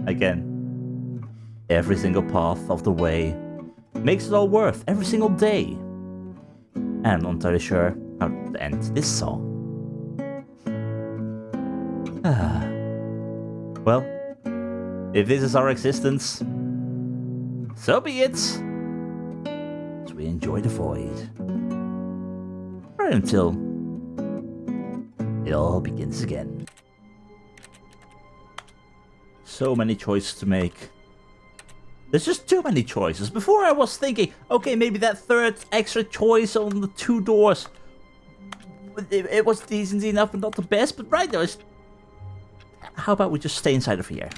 Again, every single path of the way makes it all worth every single day. And I'm not entirely sure how to end this song. Well, if this is our existence, so be it. So we enjoy the void. Right until it all begins again. So many choices to make. There's just too many choices. Before I was thinking, okay, maybe that third extra choice on the 2 doors, it was decent enough but not the best. But right now, how about we just stay inside of here?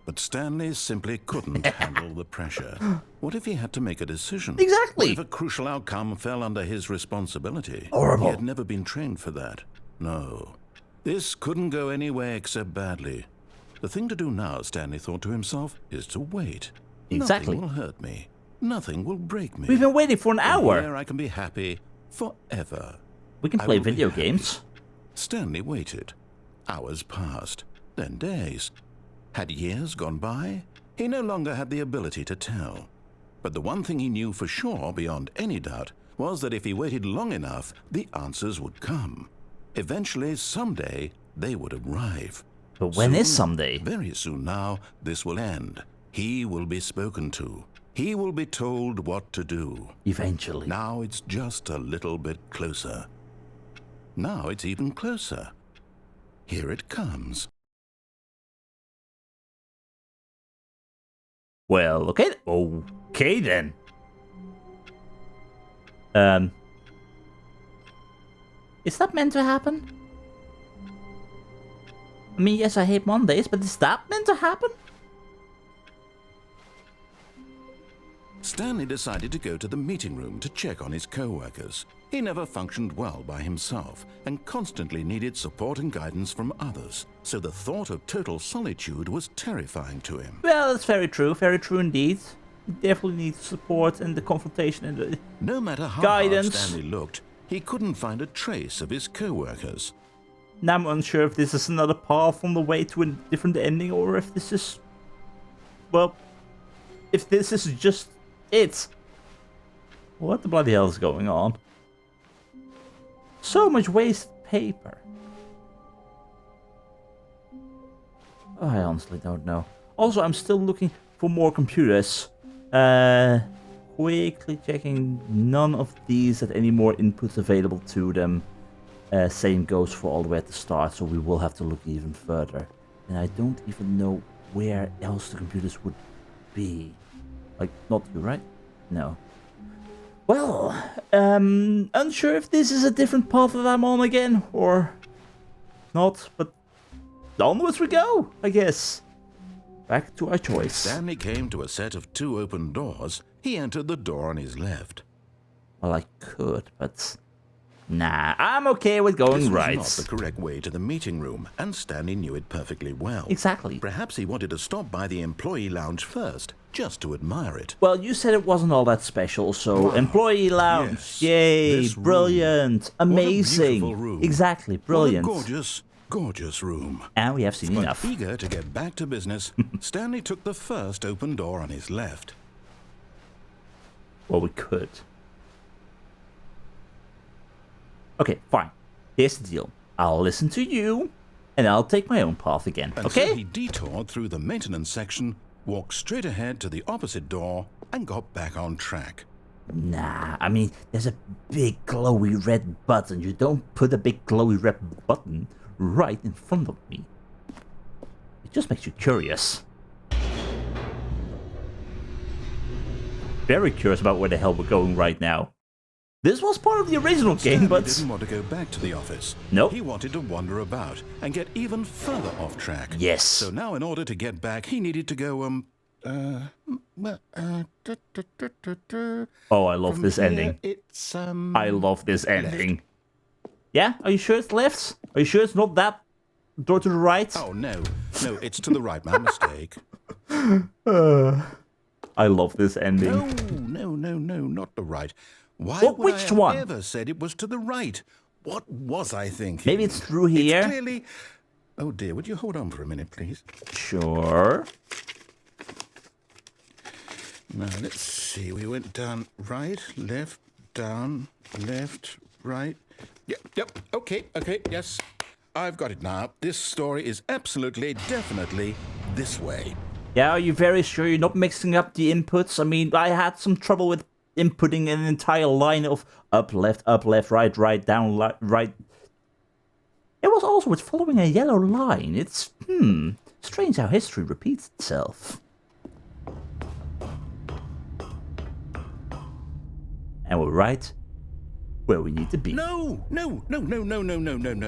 But Stanley simply couldn't handle the pressure. What if he had to make a decision? Exactly. What if a crucial outcome fell under his responsibility? Horrible. He had never been trained for that. No. This couldn't go anywhere except badly. The thing to do now, Stanley thought to himself, is to wait. Exactly. Nothing will hurt me. Nothing will break me. We've been waiting for an hour. Here I can be happy forever. We can play video games. Stanley waited. Hours passed, then days. Had years gone by? He no longer had the ability to tell. But the one thing he knew for sure, beyond any doubt, was that if he waited long enough, the answers would come. Eventually, someday, they would arrive. But when is someday? Very soon now, this will end. He will be spoken to. He will be told what to do. Eventually. Now it's just a little bit closer. Now it's even closer. Here it comes. Well, okay. Okay then. Is that meant to happen? I mean, yes, I hate Mondays, but is that meant to happen? Stanley decided to go to the meeting room to check on his co-workers. He never functioned well by himself and constantly needed support and guidance from others, so the thought of total solitude was terrifying to him. Well, that's very true indeed. He definitely needs support and the confrontation and the No matter how guidance. hard Stanley looked, he couldn't find a trace of his co-workers. Now I'm unsure if this is another path on the way to a different ending or if this is... Well, if this is just it. What the bloody hell is going on? So much wasted paper. I honestly don't know. Also, I'm still looking for more computers. Quickly checking, none of these had any more inputs available to them. Same goes for all the way at the start, so we will have to look even further. And I don't even know where else the computers would be. Like, not you, right? No. Well, unsure if this is a different path that I'm on again, or not, but onwards we go, I guess. Back to our choice. Stanley came to a set of 2 open doors. He entered the door on his left. Well, I could, but... Nah, I'm okay with going right. This was not the correct way to the meeting room, and Stanley knew it perfectly well. Exactly. Perhaps he wanted to stop by the employee lounge first, just to admire it. Well, you said it wasn't all that special, so Wow. employee lounge. Yes. Yay, This room. brilliant, amazing. What a beautiful room. Exactly, brilliant. What a gorgeous, gorgeous room. And we have seen But enough. eager to get back to business, Stanley took the first open door on his left. Well, we could. Okay, fine. Here's the deal. I'll listen to you, and I'll take my own path again, And okay? so he detoured through the maintenance section, walked straight ahead to the opposite door, and got back on track. Nah, I mean, there's a big glowy red button. You don't put a big glowy red button right in front of me. It just makes you curious. Very curious about where the hell we're going right now. This was part of the original game, Stanley but... didn't want to go back to the office. Nope. He wanted to wander about and get even further off track. Yes. So now in order to get back, he needed to go, Oh, I love from this here, ending. It's, I love this ending. Yeah? Are you sure it's left? Are you sure it's not that door to the right? Oh, no. No, it's to the right. My mistake. I love this ending. No, not the right. Why Well, would I which have one? ever said it was to the right? What was I thinking? Maybe it's through here? It's clearly... Oh dear, would you hold on for a minute, please? Sure. Now, let's see. We went down, right, left, down, left, right. Yep, okay, yes. I've got it now. This story is absolutely, definitely this way. Yeah, are you very sure you're not mixing up the inputs? I mean, I had some trouble with inputting an entire line of up, left, right, down, right. It was also with following a yellow line. It's, strange how history repeats itself. And we're right where we need to be. No.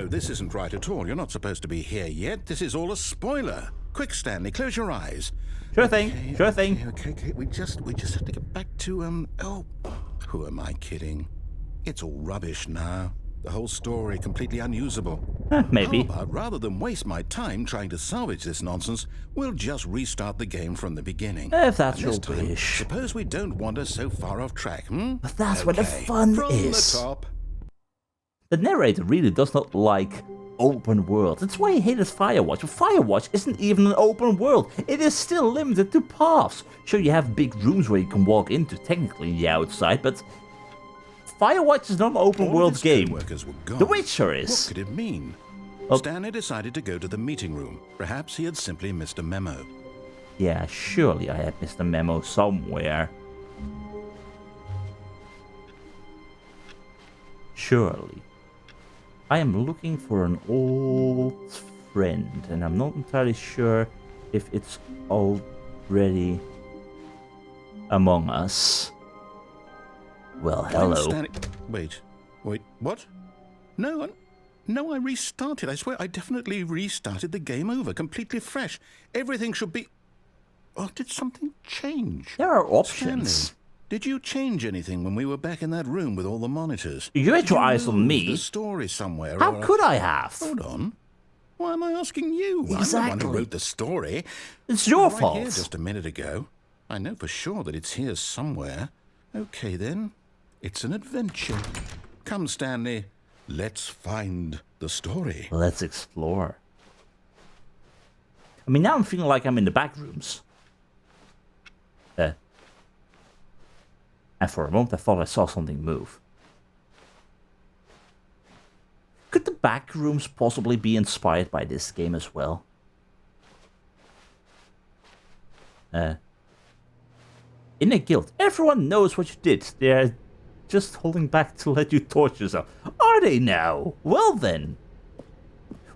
This isn't right at all. You're not supposed to be here yet. This is all a spoiler. Quick, Stanley, close your eyes. Sure thing. Okay. We just have to get back to, who am I kidding? It's all rubbish now. The whole story completely unusable. Maybe. How about, rather than waste my time trying to salvage this nonsense, we'll just restart the game from the beginning. If that's And this your time, wish. suppose we don't wander so far off track, But that's where the fun from is. the top. The narrator really does not like open world. That's why he hated Firewatch. But Firewatch isn't even an open world. It is still limited to paths. Sure, you have big rooms where you can walk into, technically in the outside, but Firewatch is not an open world game. The Witcher is. What could it mean? Oh. Stanley decided to go to the meeting room. Perhaps he had simply missed a memo. Yeah, surely I had missed a memo somewhere. Surely. I am looking for an old friend, and I'm not entirely sure if it's already among us. Well, hello. Wait, what? No, I restarted. I swear I definitely restarted the game over, completely fresh. Everything should be... Oh, did something change? There are options. Stanley, did you change anything when we were back in that room with all the monitors? You had your eyes on me. The story somewhere. How could I have? Hold on. Why am I asking you? Exactly. I'm the one who wrote the story. It's your Right fault. Here just a minute ago. I know for sure that it's here somewhere. Okay, then. It's an adventure. Come, Stanley. Let's find the story. Let's explore. I mean, now I'm feeling like I'm in the back rooms. And for a moment I thought I saw something move. Could the back rooms possibly be inspired by this game as well? In a guild, everyone knows what you did. They're just holding back to let you torture yourself. Are they now? Well then.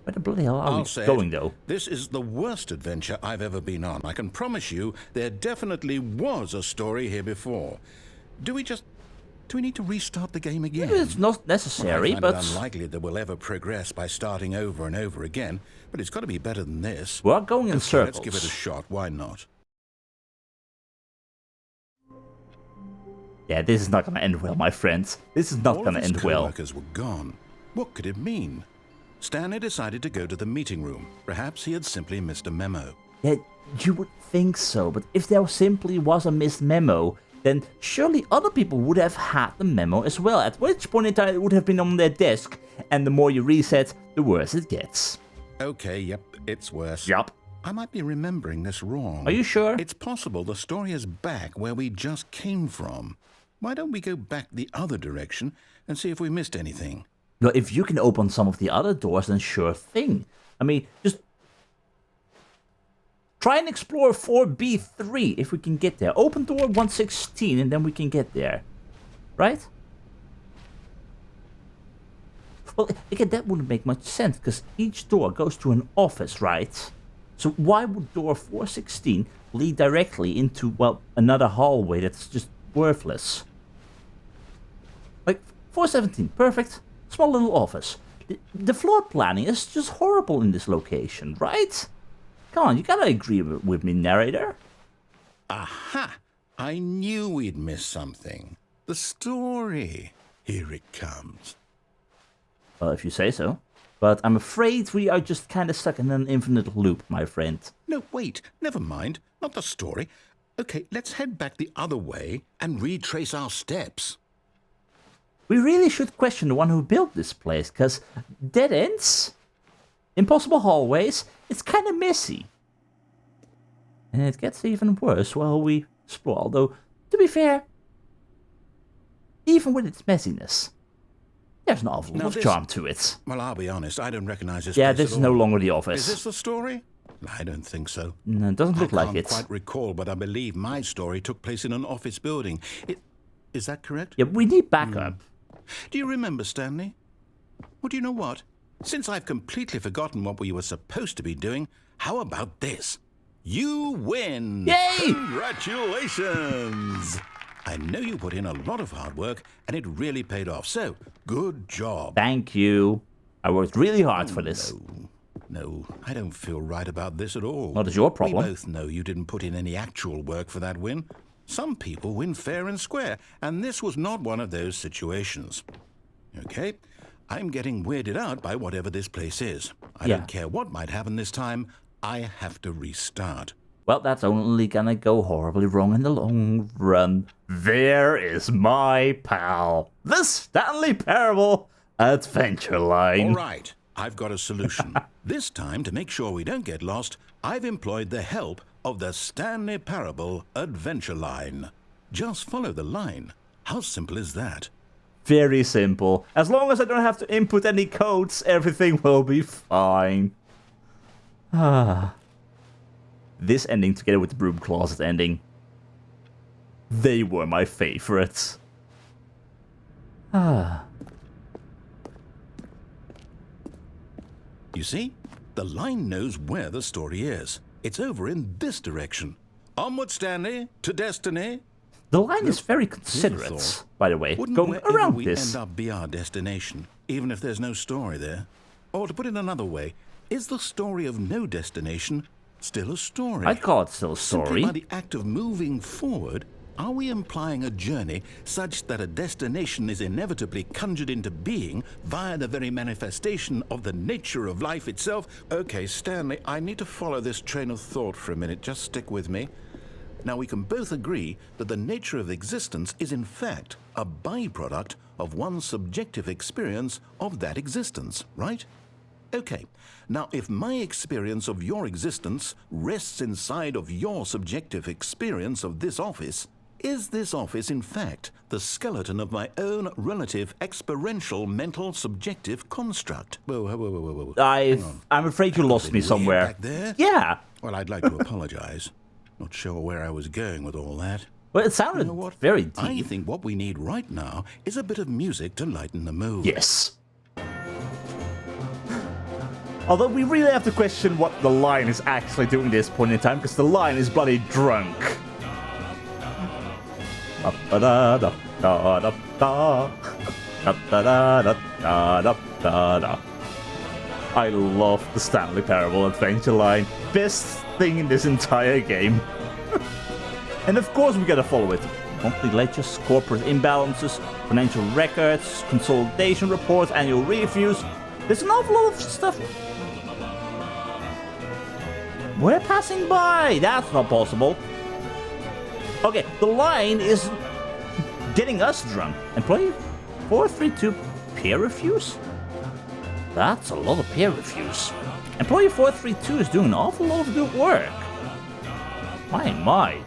Where the bloody hell are we going, though? This is the worst adventure I've ever been on. I can promise you there definitely was a story here before. Do we need to restart the game again? It's not necessary, I find but... it unlikely that we'll ever progress by starting over and over again, but it's got to be better than this. We're going in circles. Let's give it a shot. Why not? Yeah, this is not gonna end well, my friends. This is not gonna end well. All of his co-workers were gone. What could it mean? Stanley decided to go to the meeting room. Perhaps he had simply missed a memo. Yeah, you would think so, but if there simply was a missed memo, then surely other people would have had the memo as well, at which point in time it would have been on their desk, and the more you reset, the worse it gets. Okay, yep, it's worse. Yup. I might be remembering this wrong. Are you sure? It's possible the story is back where we just came from. Why don't we go back the other direction and see if we missed anything? Well, if you can open some of the other doors, then sure thing. I mean, just try and explore 4B3 if we can get there. Open door 116 and then we can get there. Right? Well, again, that wouldn't make much sense because each door goes to an office, right? So why would door 416 lead directly into, well, another hallway that's just worthless? Like, 417, perfect. Small little office. The floor planning is just horrible in this location, right? Come on, you gotta agree with me, narrator. Aha! I knew we'd miss something. The story. Here it comes. Well, if you say so. But I'm afraid we are just kinda stuck in an infinite loop, my friend. No, wait. Never mind. Not the story. Okay, let's head back the other way and retrace our steps. We really should question the one who built this place, because dead ends impossible hallways. It's kind of messy. And it gets even worse while we explore, although, to be fair, even with its messiness, there's an awful lot of charm to it. Well, I'll be honest, I don't recognize this Yeah, place this at is no all. longer the office. Is this the story? I don't think so. No, it doesn't look like it. I can't quite recall, but I believe my story took place in an office building. Is that correct? Yeah, we need backup. Do you remember, Stanley? Well, do you know what? Since I've completely forgotten what we were supposed to be doing, how about this? You win! Yay! Congratulations! I know you put in a lot of hard work, and it really paid off, so good job. Thank you. I worked really hard for this. No, I don't feel right about this at all. Not as your problem. We both know you didn't put in any actual work for that win. Some people win fair and square, and this was not one of those situations. Okay? I'm getting weirded out by whatever this place is. I don't care what might happen this time. I have to restart. Well, that's only gonna go horribly wrong in the long run. There is my pal, the Stanley Parable Adventure Line. All right, I've got a solution. This time, to make sure we don't get lost, I've employed the help of the Stanley Parable Adventure Line. Just follow the line. How simple is that? Very simple. As long as I don't have to input any codes, everything will be fine. This ending together with the broom closet ending, they were my favorites. You see? The line knows where the story is. It's over in this direction. Onward, Stanley, to destiny. The line is very considerate, by the way, Wouldn't going wherever around we this. end up be our destination, even if there's no story there? Or to put it another way, is the story of no destination still a story? I'd call it still a Simply story. by the act of moving forward, are we implying a journey such that a destination is inevitably conjured into being via the very manifestation of the nature of life itself? Okay, Stanley, I need to follow this train of thought for a minute. Just stick with me. Now, we can both agree that the nature of existence is in fact a byproduct of one's subjective experience of that existence, right? Okay, now if my experience of your existence rests inside of your subjective experience of this office, is this office in fact the skeleton of my own relative experiential mental subjective construct? Whoa. I'm afraid you lost me somewhere. Back there? Yeah. Well, I'd like to apologize. Not sure where I was going with all that. Well, it sounded You know what? very deep. I think what we need right now is a bit of music to lighten the mood. Yes. Although we really have to question what the line is actually doing at this point in time, because the line is bloody drunk. I love the Stanley Parable Adventure Line. Best thing in this entire game. And of course we gotta follow it. Monthly ledgers, corporate imbalances, financial records, consolidation reports, annual reviews. There's an awful lot of stuff. We're passing by. That's not possible. Okay, the line is getting us drunk. Employee 432 peer reviews? That's a lot of peer reviews. Employee 432 is doing an awful lot of good work. My.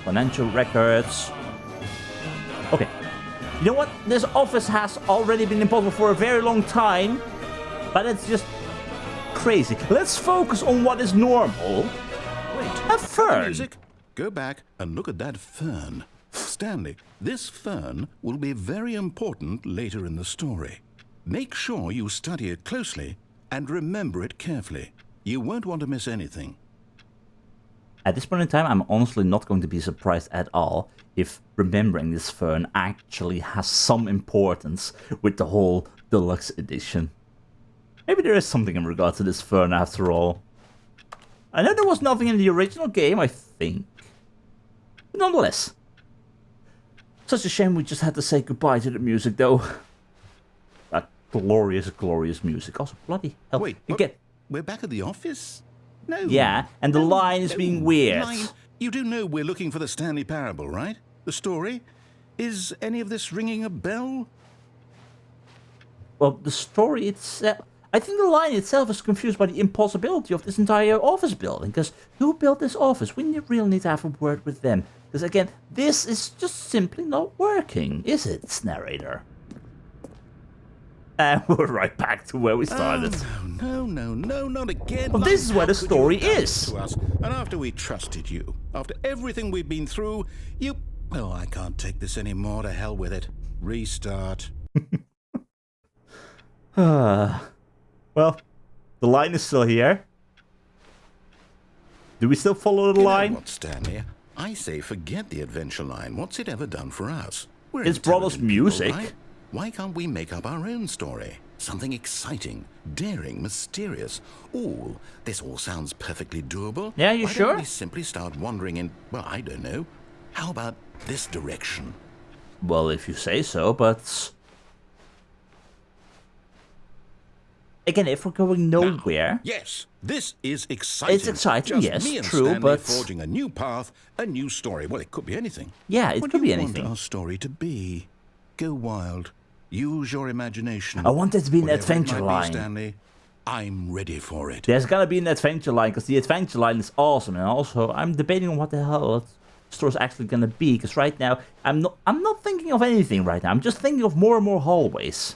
Financial records. Okay. You know what? This office has already been impossible for a very long time, but it's just crazy. Let's focus on what is normal. Wait, A fern. music. Go back and look at that fern. Stanley, this fern will be very important later in the story. Make sure you study it closely and remember it carefully. You won't want to miss anything. At this point in time, I'm honestly not going to be surprised at all if remembering this fern actually has some importance with the whole deluxe edition. Maybe there is something in regard to this fern after all. I know there was nothing in the original game, I think. But nonetheless. Such a shame we just had to say goodbye to the music, though. That glorious, glorious music. Also, bloody hell. Wait, you what? get... We're back at the office? No. Yeah, and the line is being weird. Line. You do know we're looking for the Stanley Parable, right? The story? Is any of this ringing a bell? Well, the story itself... I think the line itself is confused by the impossibility of this entire office building. Because who built this office? We really need to have a word with them. Because again, this is just simply not working, is it, narrator? And we're right back to where we started. Oh, no, not again. Well, this is where the story is. To us? And after we trusted you, after everything we've been through, you... Oh, I can't take this anymore. To hell with it. Restart. Well, the line is still here. Do we still follow the line? You know what, Stanley? I say forget the adventure line. What's it ever done for us? We're It's brought us intelligent music. people, right? Why can't we make up our own story? Something exciting, daring, mysterious. Ooh, this all sounds perfectly doable. Yeah, you Why sure? don't we simply start wandering in, well, I don't know. How about this direction? Well, if you say so, but... Again, if we're going nowhere... Yes, this is exciting. It's exciting, Just yes, me and true, Stanley but... forging a new path, a new story. Well, it could be anything. Yeah, it What could do be you anything. want our story to be? Go wild. Use your imagination. I want it to be an Whatever it adventure might be, line. Stanley, I'm ready for it. There's gonna be an adventure line, because the adventure line is awesome. And also, I'm debating on what the hell the story's actually gonna be. Because right now, I'm not thinking of anything right now. I'm just thinking of more and more hallways.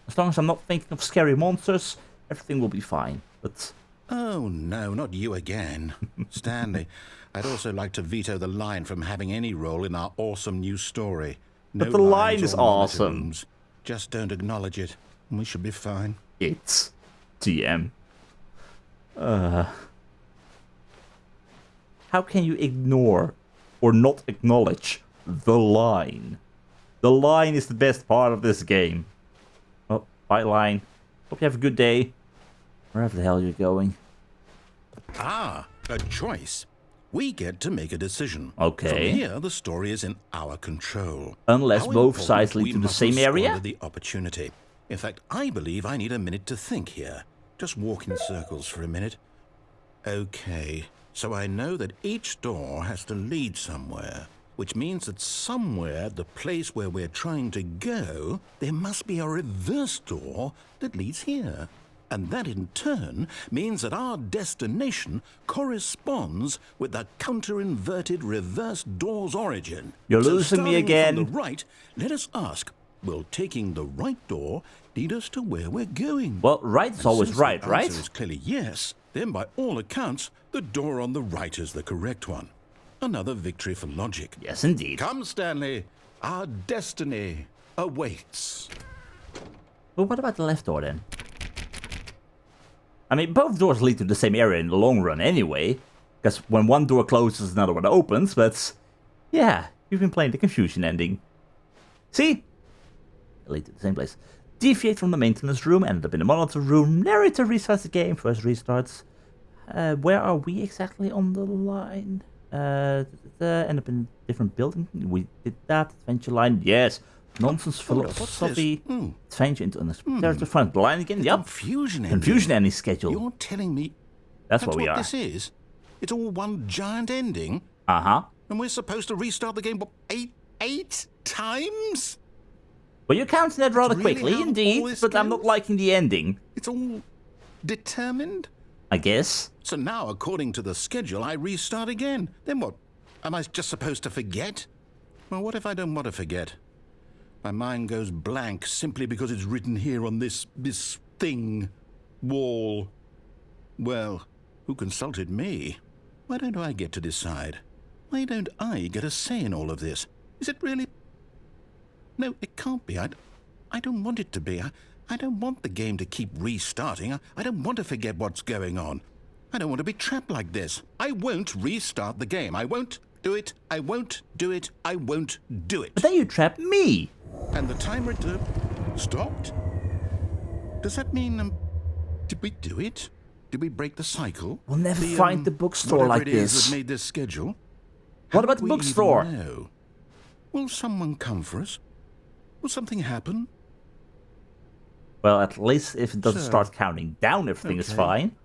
As long as I'm not thinking of scary monsters, everything will be fine. But... Oh, no, not you again. Stanley, I'd also like to veto the line from having any role in our awesome new story. But No the line lines is or monitor awesome. rooms. Just don't acknowledge it, and we should be fine. It's TM. How can you ignore or not acknowledge the line? The line is the best part of this game. Oh, bye line. Hope you have a good day. Wherever the hell you're going. Ah, a choice. We get to make a decision. Okay. From here, the story is in our control. Unless How both important sides lead we to the mustn't same area? squander the opportunity. In fact, I believe I need a minute to think here. Just walk in circles for a minute. Okay, so I know that each door has to lead somewhere, which means that somewhere, the place where we're trying to go, there must be a reverse door that leads here. And that in turn means that our destination corresponds with the counter-inverted reverse door's origin. You're So losing me starting again. From the right, let us ask, will taking the right door lead us to where we're going? Well, right is And always since right, the right? answer is clearly yes, then by all accounts, the door on the right is the correct one. Another victory for logic. Yes, indeed. Come, Stanley. Our destiny awaits. But what about the left door then? I mean, both doors lead to the same area in the long run anyway. Because when one door closes, another one opens, but... Yeah, you've been playing the confusion ending. See? They lead to the same place. Deviate from the maintenance room, end up in the monitor room. Narrator restarts the game, first restarts. Where are we exactly on the line? End up in a different building. We did that. Adventure line, yes. Nonsense Hold up, what's philosophy. this? Adventure into an character front. The line again, yep. Confusion ending. Confusion ending schedule. You're telling me That's what we are. this is? It's all one giant ending? Uh-huh. And we're supposed to restart the game, what, eight times? Well, you're counting that rather really quickly, how all indeed, this but I'm not goes? liking the ending. It's all determined? I guess. So now, according to the schedule, I restart again. Then what? Am I just supposed to forget? Well, what if I don't want to forget? My mind goes blank simply because it's written here on this thing, wall. Well, who consulted me? Why don't I get to decide? Why don't I get a say in all of this? Is it really? No, it can't be. I don't want it to be. I don't want the game to keep restarting. I don't want to forget what's going on. I don't want to be trapped like this. I won't restart the game. I won't do it. I won't do it. I won't do it. But then you trapped me. And the timer stopped? Does that mean, did we do it? Did we break the cycle? We'll never find the bookstore whatever like it is this. that made this schedule? What How about do the we even bookstore? know? Will someone come for us? Will something happen? Well, at least if it doesn't So, start counting down, everything is okay. fine.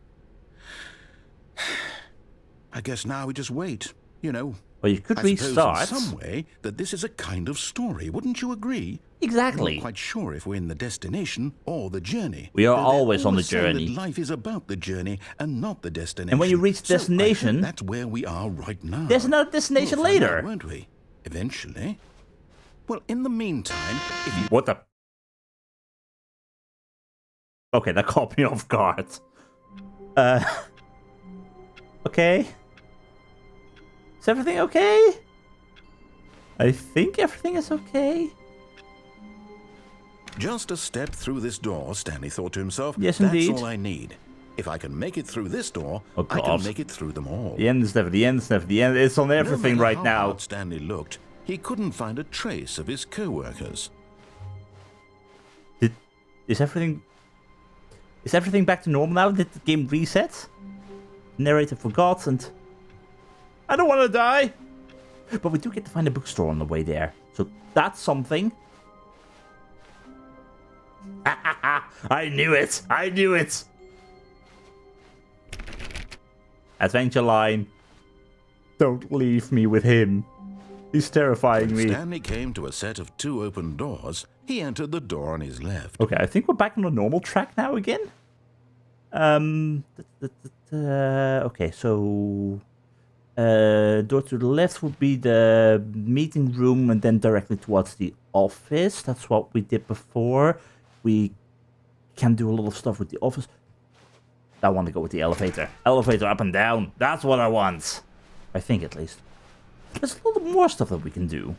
I guess now we just wait. You know, Well, you could I restart. suppose in some way that this is a kind of story, wouldn't you agree? Exactly. I'm not quite sure if we're in the destination or the journey. We are Though they always on the say journey. that life is about the journey and not the destination. And when you reach the So I destination, think that's where we are right now. there's another destination We'll find later. out, won't we? Eventually. Well, in the meantime, if you... What the? Okay, that caught me off guard. Okay. Is everything okay? I think everything is okay. Just a step through this door, Stanley thought to himself. Yes, That's indeed. all I need. If I can make it through this door, Oh, I God. can make it through them all. The end is never the end. Is never the end. It's on everything No matter right how now. hard Stanley looked, he couldn't find a trace of his co-workers. Is everything back to normal now? Did the game reset? Narrator forgot, and I don't want to die. But we do get to find a bookstore on the way there, so that's something. I knew it! I knew it! Adventure Line. Don't leave me with him. He's terrifying When me. Stanley came to a set of 2 open doors, he entered the door on his left. Okay, I think we're back on the normal track now again. Okay, so door to the left would be the meeting room, and then directly towards the office. That's what we did before. We can do a lot of stuff with the office. I want to go with the elevator. Elevator up and down. That's what I want. I think, at least. There's a lot more stuff that we can do.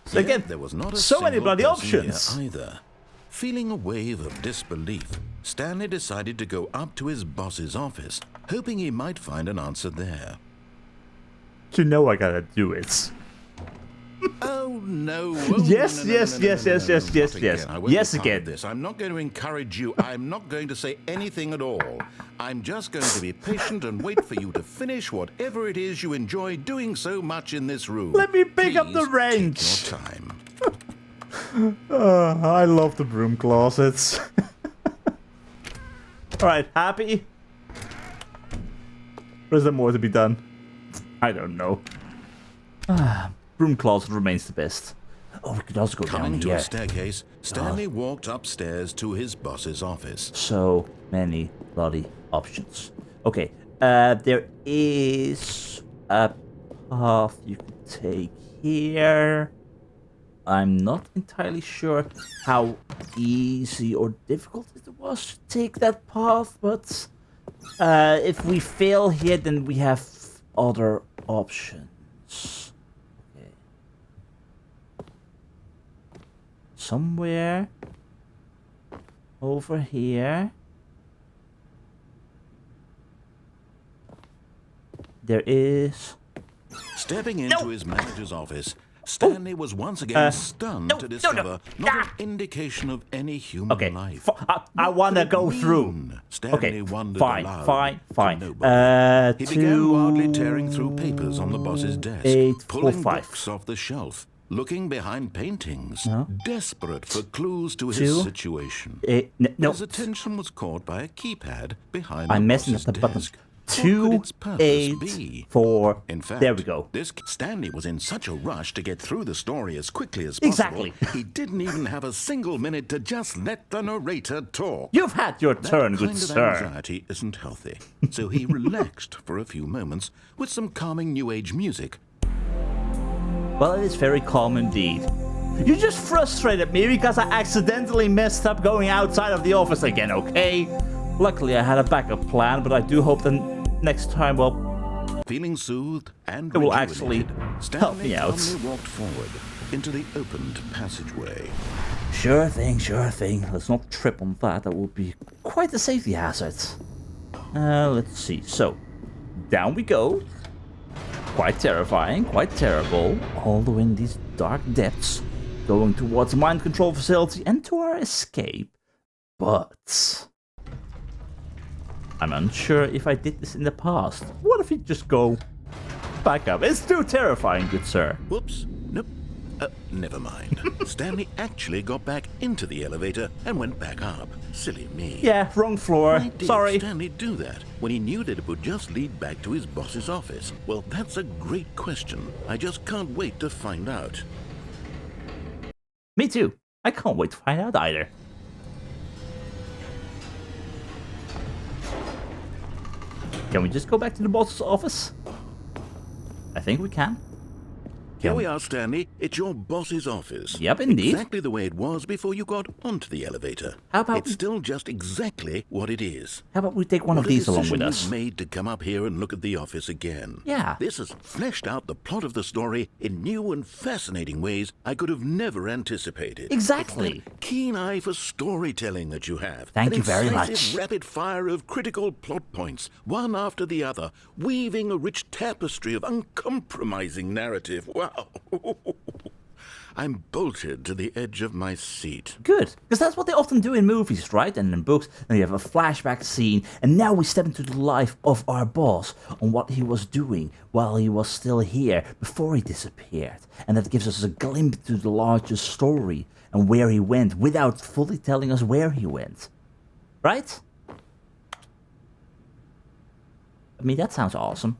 So again, Yet there was not a so many single bloody person here options. either. Feeling a wave of disbelief, Stanley decided to go up to his boss's office, hoping he might find an answer there. You know I gotta do it. Oh no! Yes, no, yes, no, no, yes, no, yes, no, yes, not yes, again. yes. I won't Yes, be part again. of this. I'm not going to encourage you. I'm not going to say anything at all. I'm just going to be patient and wait for you to finish whatever it is you enjoy doing so much in this room. Let me pick up the Please wrench. Take your time. I love the broom closets. Alright, happy? Or is there more to be done? I don't know. Broom closet remains the best. Oh, we could also go Coming down to here. a staircase, Stanley walked upstairs to his boss's office. So many bloody options. Okay, there is a path you can take here. I'm not entirely sure how easy or difficult it was to take that path, but if we fail here, then we have other options. Okay. Somewhere over here. There is... Stepping into his manager's office, Stanley was once again stunned to discover not an indication of any human Okay, life. I want to Could it go through. mean? Stanley Okay, wondered fine, aloud fine, to fine. nobody. He began Two, wildly tearing through papers on the boss's desk, 8, 4, pulling 5. books off the shelf, looking behind paintings, No. desperate for clues to 2, his situation. No, His attention was caught by a keypad behind I'm the messing boss's up the button. desk. What could its purpose 2, be? 8, 4. In fact, There we go. Stanley was in such a rush to get through the story as quickly as possible. Exactly. He didn't even have a single minute to just let the narrator talk. You've had your turn, That good kind of sir. anxiety isn't healthy. So he relaxed for a few moments with some calming New Age music. Well, it is very calm indeed. You just frustrated me because I accidentally messed up going outside of the office again, okay? Luckily, I had a backup plan, but I do hope that next time, well, Feeling soothed and It will rejuvenated, actually help Stanley me out. calmly walked forward into the opened passageway. sure thing, sure thing. Let's not trip on that. That would be quite a safety hazard. Let's see. So, down we go. Quite terrifying, quite terrible. All the way in these dark depths. Going towards a mind control facility and to our escape. But I'm unsure if I did this in the past. What if we just go back up? It's too terrifying, good sir. Whoops. Nope. Never mind. Stanley actually got back into the elevator and went back up. Silly me. Yeah, wrong floor. Why did Sorry. Stanley do that when he knew that it would just lead back to his boss's office? Well, that's a great question. I just can't wait to find out. Me too. I can't wait to find out either. Can we just go back to the boss's office? I think we can. Here we are, Stanley. It's your boss's office. Yep, indeed. Exactly the way it was before you got onto the elevator. How about It's still just exactly what it is. How about we take one of these along with us? You've made to come up here and look at the office again. Yeah. This has fleshed out the plot of the story in new and fascinating ways I could have never anticipated. Exactly. It's that keen eye for storytelling that you have. Thank An you very incisive much. rapid fire of critical plot points, one after the other, weaving a rich tapestry of uncompromising narrative. Wow. I'm bolted to the edge of my seat. Good, because that's what they often do in movies, right? And in books, and you have a flashback scene, and now we step into the life of our boss on what he was doing while he was still here, before he disappeared. And that gives us a glimpse to the larger story and where he went, without fully telling us where he went. Right? I mean, that sounds awesome.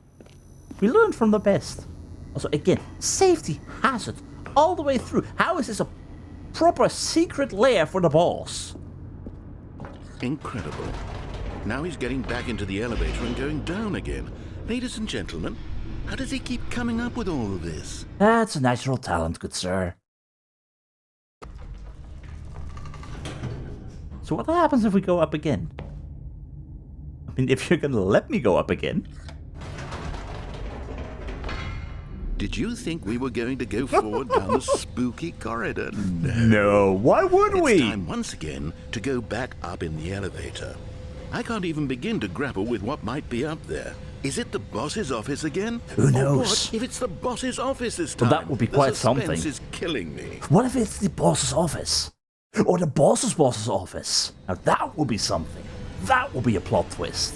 We learned from the best. Also, again, safety hazard all the way through. How is this a proper secret lair for the boss? Incredible. Now he's getting back into the elevator and going down again. Ladies and gentlemen, how does he keep coming up with all of this? That's a natural talent, good sir. So what happens if we go up again? I mean, if you're gonna let me go up again. Did you think we were going to go forward down the spooky corridor? No, why would It's we? time once again to go back up in the elevator. I can't even begin to grapple with what might be up there. Is it the boss's office again? Who Or knows? what if it's the boss's office this Well, time? that would be The quite suspense something. is killing me. What if it's the boss's office? Or the boss's boss's office? Now that would be something. That would be a plot twist.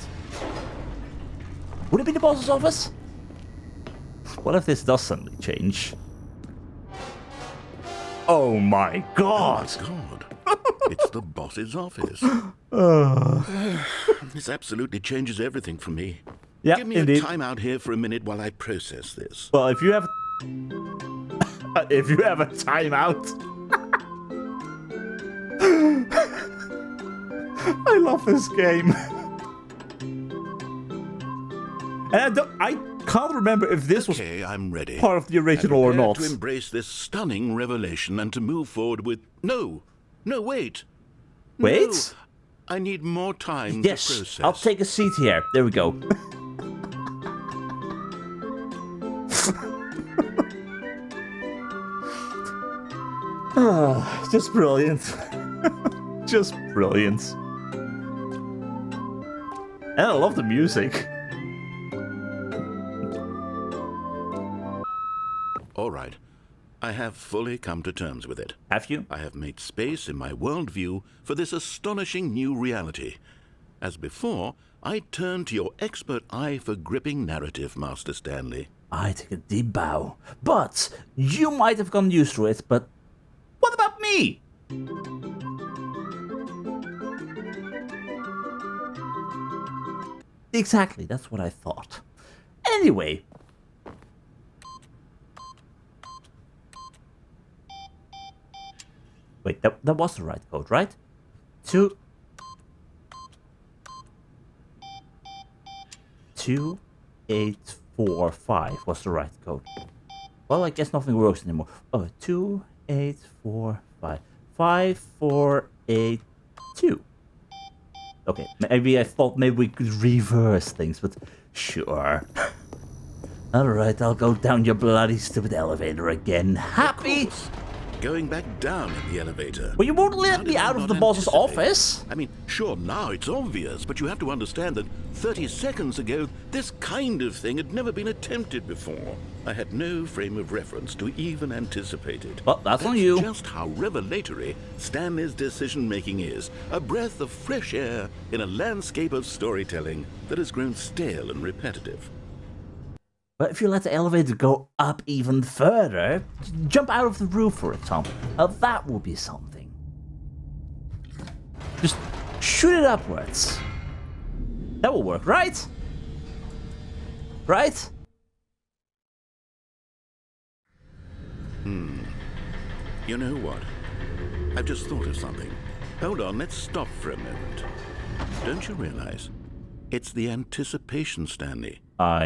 Would it be the boss's office? What if this does suddenly change? Oh my god! God, it's the boss's office. This absolutely changes everything for me. Yeah, Give me indeed. a time out here for a minute while I process this. Well, if you have... if you have a timeout... I love this game. And I can't remember if this was Okay, I'm ready. part of the original or Prepare not. to embrace this stunning revelation and to move forward with... No, wait. Wait? No, I need more time Yes, to process. I'll take a seat here. There we go. Just brilliant. Just brilliant. And I love the music. All right. I have fully come to terms with it. Have you? I have made space in my worldview for this astonishing new reality. As before, I turn to your expert eye for gripping narrative, Master Stanley. I take a deep bow. But you might have gotten used to it, but what about me? Exactly, that's what I thought. Anyway. Wait, that was the right code, right? 2845 was the right code. Well, I guess nothing works anymore. Oh, 2845. 5482. Okay, maybe I thought maybe we could reverse things, but sure. Alright, I'll go down your bloody stupid elevator again. Happy? Going back down in the elevator. Well, you won't How let did me I out of not the boss's anticipate? office. I mean, sure, now it's obvious, but you have to understand that 30 seconds ago, this kind of thing had never been attempted before. I had no frame of reference to even anticipate it. Well, that's on you. Just how revelatory Stanley's decision-making is. A breath of fresh air in a landscape of storytelling that has grown stale and repetitive. But if you let the elevator go up even further, jump out of the roof, for example, that will be something. Just shoot it upwards. That will work, right? Right? You know what? I've just thought of something. Hold on, let's stop for a moment. Don't you realize? It's the anticipation, Stanley.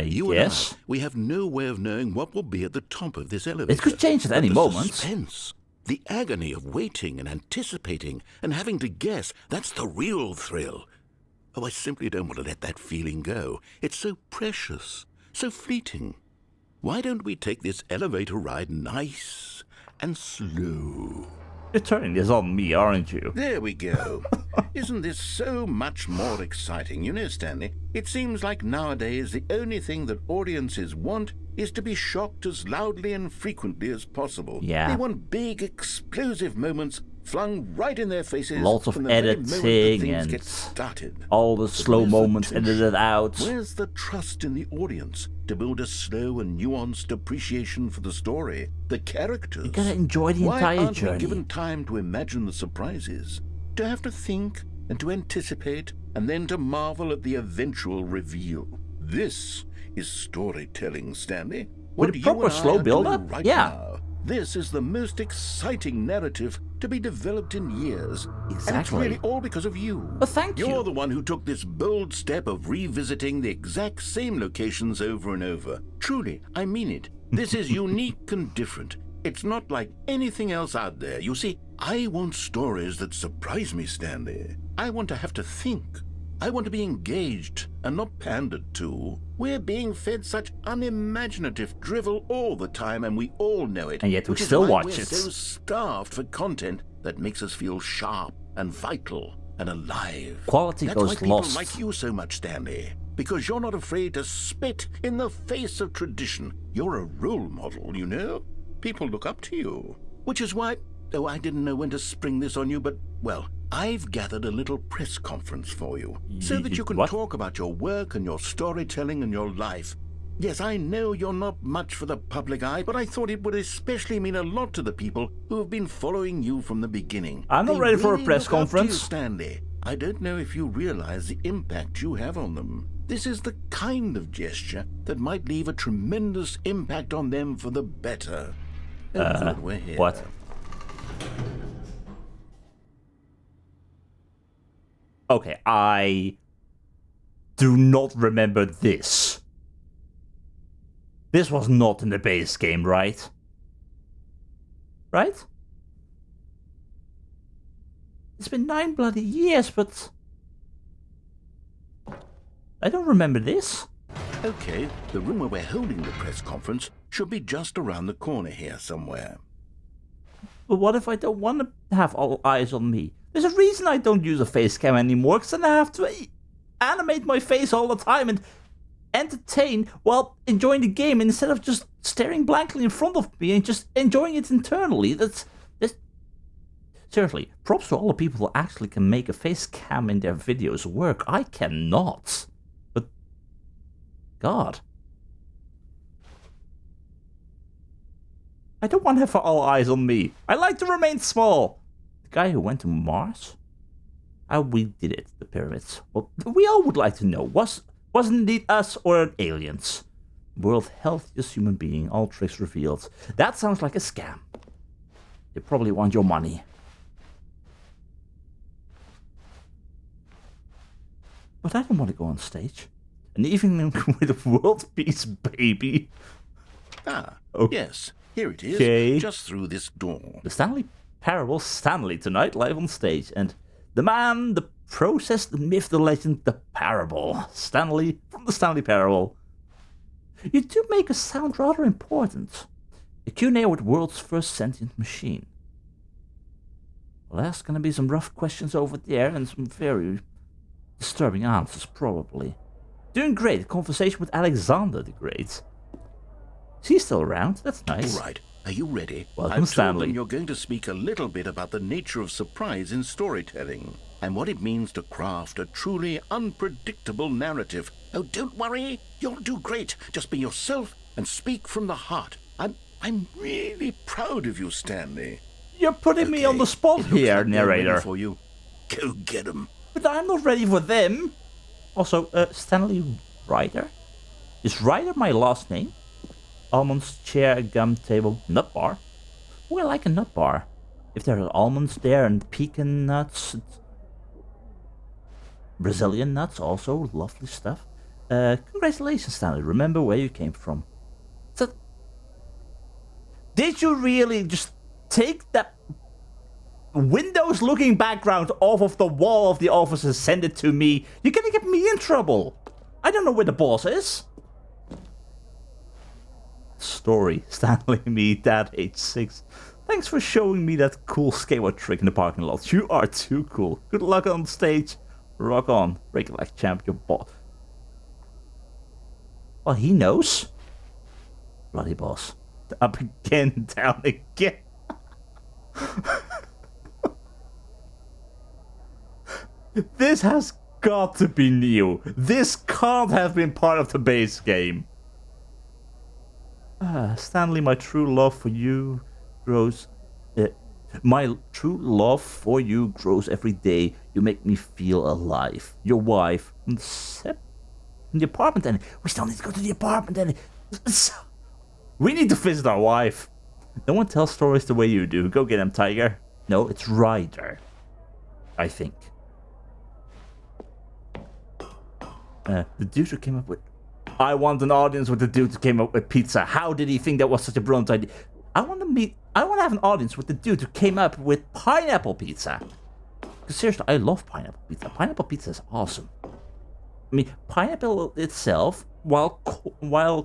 You Yes. and I, we have no way of knowing what will be at the top of this elevator. It could change at any the moment. Suspense, the agony of waiting and anticipating and having to guess, that's the real thrill. Oh, I simply don't want to let that feeling go. It's so precious, so fleeting. Why don't we take this elevator ride nice and slow? You're turning this on me, aren't you? There we go. Isn't this so much more exciting? You know, Stanley, it seems like nowadays the only thing that audiences want is to be shocked as loudly and frequently as possible. Yeah. They want big, explosive moments flung right in their faces. Lots of from the very moment that editing things and get started. all the slow where's the moments tension? edited out. Where's the trust in the audience to build a slow and nuanced appreciation for the story, the characters? You gotta enjoy the Why entire aren't journey. we given time to imagine the surprises, to have to think and to anticipate, and then to marvel at the eventual reveal? This is storytelling, Stanley. With a you proper and I slow are build-up? doing right Yeah. now. This is the most exciting narrative to be developed in years. And it's Exactly. really all because of you. Well, thank You're you. the one who took this bold step of revisiting the exact same locations over and over. Truly, I mean it. This is unique and different. It's not like anything else out there. You see, I want stories that surprise me, Stanley. I want to have to think. I want to be engaged and not pandered to. We're being fed such unimaginative drivel all the time, and we all know it. And yet we which is still why watch we're it. so starved for content that makes us feel sharp and vital and alive. Quality That's why goes people lost. like you so much, Stanley. Because you're not afraid to spit in the face of tradition. You're a role model, you know? People look up to you. Which is why, though I didn't know when to spring this on you, but, well, I've gathered a little press conference for you, so that you can What? talk about your work and your storytelling and your life. Yes, I know you're not much for the public eye, but I thought it would especially mean a lot to the people who have been following you from the beginning. I'm not They ready for a really press look up to you, conference. Stanley. I don't know if you realize the impact you have on them. This is the kind of gesture that might leave a tremendous impact on them for the better. Oh, good, we're here. What? Okay, I do not remember this. This was not in the base game, right? Right? It's been 9 bloody years, but I don't remember this. Okay, the room where we're holding the press conference should be just around the corner here somewhere. But what if I don't want to have all eyes on me? There's a reason I don't use a face cam anymore, because then I have to animate my face all the time and entertain while enjoying the game instead of just staring blankly in front of me and just enjoying it internally. That's seriously, props to all the people who actually can make a face cam in their videos work. I cannot. But God. I don't want to have all eyes on me. I like to remain small. The guy who went to Mars? How we did it, the pyramids. Well, we all would like to know. Wasn't indeed us or aliens? World healthiest human being, all tricks revealed. That sounds like a scam. They probably want your money. But I don't want to go on stage. And even with a world peace, baby. Ah, Oh. yes, here it is, Okay. just through this door. The Stanley Parable Stanley tonight, live on stage. And the man, the process, the myth, the legend, the parable. Stanley from the Stanley Parable. You do make us sound rather important. A Q&A with world's first sentient machine. Well, there's gonna be some rough questions over there and some very disturbing answers, probably. Doing great. Conversation with Alexander the Great. Is he still around? That's nice. All right, are you ready? Welcome, I've told Stanley. them you're going to speak a little bit about the nature of surprise in storytelling. and what it means to craft a truly unpredictable narrative. Oh, don't worry. You'll do great. Just be yourself and speak from the heart. I'm really proud of you, Stanley. You're putting me on the spot It looks here, like they're ready narrator. for you. Go get 'em. But I'm not ready for them. Also, Stanley Ryder? Is Ryder my last name? Almonds, chair, gum, table, nut bar? Oh, I like a nut bar. If there are almonds there and pecan nuts, Brazilian nuts also, lovely stuff. Congratulations, Stanley. Remember where you came from. So, did you really just take that Windows-looking background off of the wall of the office and send it to me? You're gonna get me in trouble. I don't know where the boss is. Story. Stanley, me, Dad, age 6. Thanks for showing me that cool skateboard trick in the parking lot. You are too cool. Good luck on stage. Rock on. Break it like champ, your boss. Well, he knows. Bloody boss. Up again, down again. This has got to be new. This can't have been part of the base game. Stanley, my true love for you grows. My true love for you grows every day. You make me feel alive. Your wife. In the apartment, and we still need to go to the apartment, and we need to visit our wife. No one tells stories the way you do. Go get him, Tiger. No, it's Ryder. I think. The dude who came up with... I want an audience with the dude who came up with pizza. How did he think that was such a brilliant idea? I want to have an audience with the dude who came up with pineapple pizza. Because seriously, I love pineapple pizza. Pineapple pizza is awesome. I mean, pineapple itself, while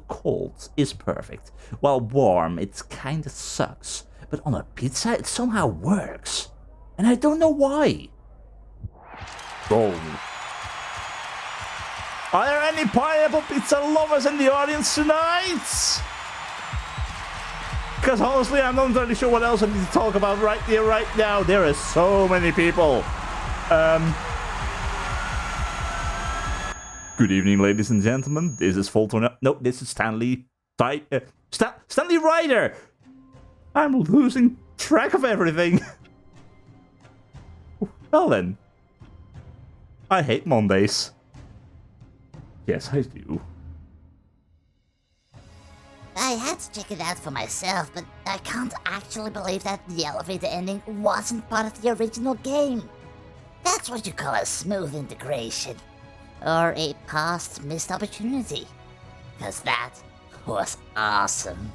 cold, is perfect. While warm, it kind of sucks. But on a pizza, it somehow works. And I don't know why. Boom. Are there any pineapple pizza lovers in the audience tonight? Because honestly, I'm not entirely sure what else I need to talk about right here, right now. There are so many people. Good evening, ladies and gentlemen. This is Voltorn. No, this is Stanley. Stanley Ryder. I'm losing track of everything. Well then. I hate Mondays. Yes, I do. I had to check it out for myself, but I can't actually believe that the elevator ending wasn't part of the original game. That's what you call a smooth integration. Or a past missed opportunity. 'Cause that was awesome.